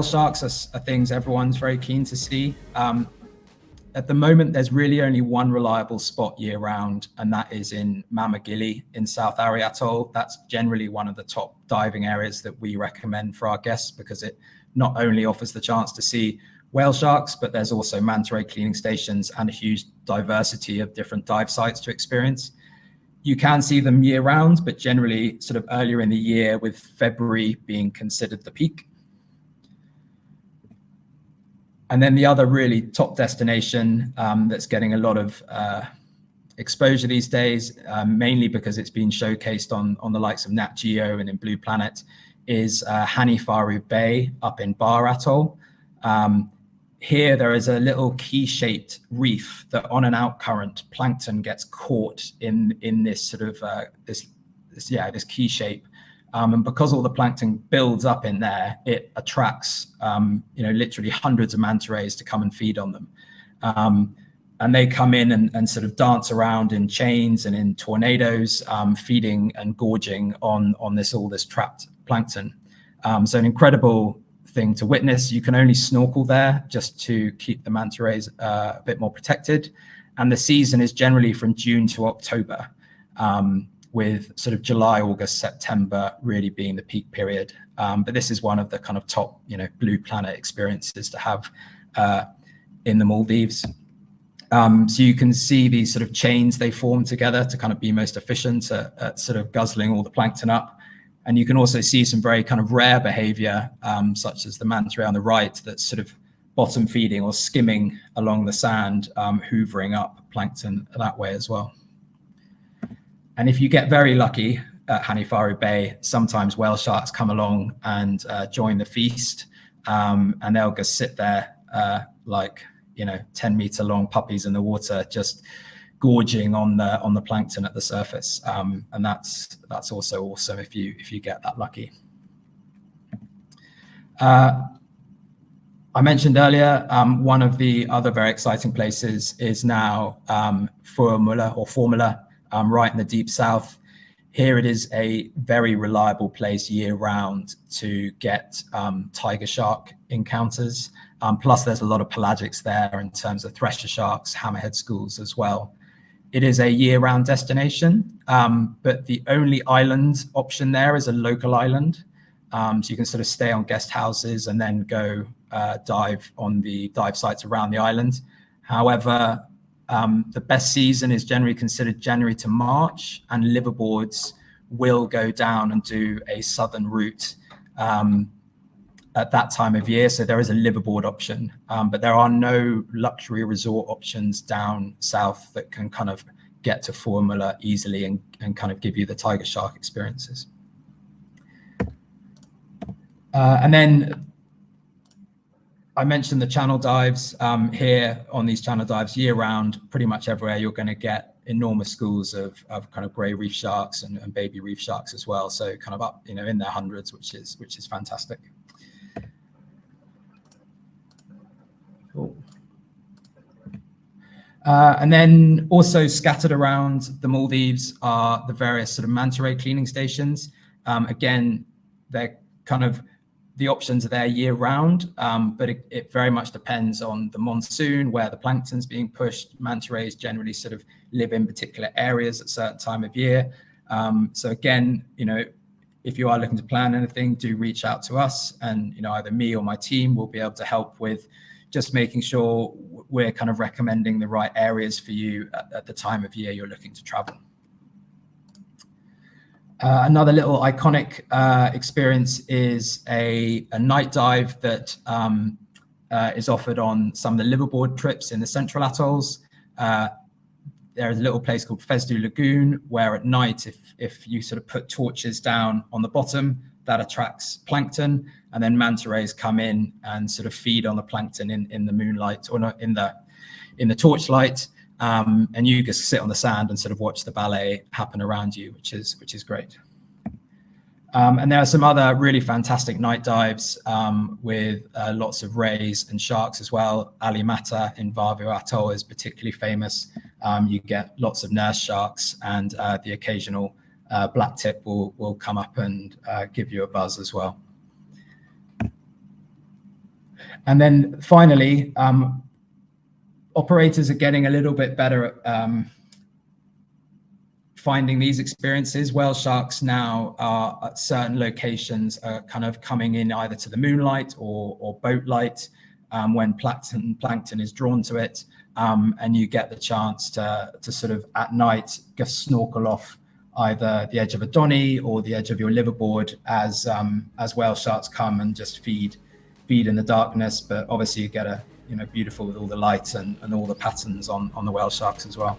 whale sharks are things everyone's very keen to see. At the moment, there's really only one reliable spot year round, and that is in Mamagili in South Ari Atoll. That's generally one of the top diving areas that we recommend for our guests, because it not only offers the chance to see whale sharks, but there's also manta ray cleaning stations and a huge diversity of different dive sites to experience. You can see them year round, but generally sort of earlier in the year, with February being considered the peak. And then the other really top destination that's getting a lot of exposure these days, mainly because it's been showcased on the likes of Nat Geo and in Blue Planet, is Hanifaru Bay up in Bar Atoll. Here there is a little key-shaped reef that on an outcurrent, plankton gets caught in this sort of this key shape. And because all the plankton builds up in there, it attracts, literally hundreds of manta rays to come and feed on them. And they come in and sort of dance around in chains and in tornadoes, feeding and gorging on all this trapped plankton. So an incredible thing to witness. You can only snorkel there just to keep the manta rays a bit more protected. And the season is generally from June to October, with sort of July, August, September really being the peak period. But this is one of the kind of top, Blue Planet experiences to have in the Maldives. So you can see these sort of chains they form together to kind of be most efficient at sort of guzzling all the plankton up. And you can also see some very kind of rare behavior, such as the manta ray on the right, that's sort of bottom feeding or skimming along the sand, hoovering up plankton that way as well. And if you get very lucky at Hanifaru Bay, sometimes whale sharks come along and join the feast, and they'll just sit there like 10-meter long puppies in the water, just gorging on the plankton at the surface, and that's also awesome if you get that lucky. I mentioned earlier, one of the other very exciting places is now Fuvahmulah, right in the deep south. Here it is a very reliable place year round to get tiger shark encounters. Plus there's a lot of pelagics there in terms of thresher sharks, hammerhead schools as well. It is a year-round destination, but the only island option there is a local island. So you can sort of stay on guest houses and then go dive on the dive sites around the island. However, the best season is generally considered January to March, and liveaboards will go down and do a southern route at that time of year. So there is a liveaboard option, but there are no luxury resort options down south that can kind of get to Fuvahmulah easily and kind of give you the tiger shark experiences. And then I mentioned the channel dives. Here on these channel dives year round, pretty much everywhere you're going to get enormous schools of kind of grey reef sharks and baby reef sharks as well. So kind of up, in their hundreds, which is fantastic. Cool. And then also scattered around the Maldives are the various sort of manta ray cleaning stations. Again, they're kind of, the options are there year round, but it very much depends on the monsoon, where the plankton's being pushed. Manta rays generally sort of live in particular areas at a certain time of year. So again, if you are looking to plan anything, do reach out to us, and either me or my team will be able to help with just making sure we're kind of recommending the right areas for you at the time of year you're looking to travel. Another little iconic experience is a night dive that is offered on some of the liveaboard trips in the central atolls. There is a little place called Fesdu Lagoon, where at night, if you sort of put torches down on the bottom, that attracts plankton, and then manta rays come in and sort of feed on the plankton in the moonlight, or not in the torchlight, and you just sit on the sand and sort of watch the ballet happen around you, which is great. And there are some other really fantastic night dives with lots of rays and sharks as well. Ali Mata in Vavu Atoll is particularly famous. You get lots of nurse sharks, and the occasional black tip will come up and give you a buzz as well. And then finally, operators are getting a little bit better at finding these experiences. Whale sharks now are at certain locations are kind of coming in either to the moonlight or boat light when plankton is drawn to it. And you get the chance to sort of at night just snorkel off either the edge of a donny or the edge of your liveaboard as whale sharks come and just feed in the darkness. But obviously you get a beautiful with all the lights and all the patterns on the whale sharks as well.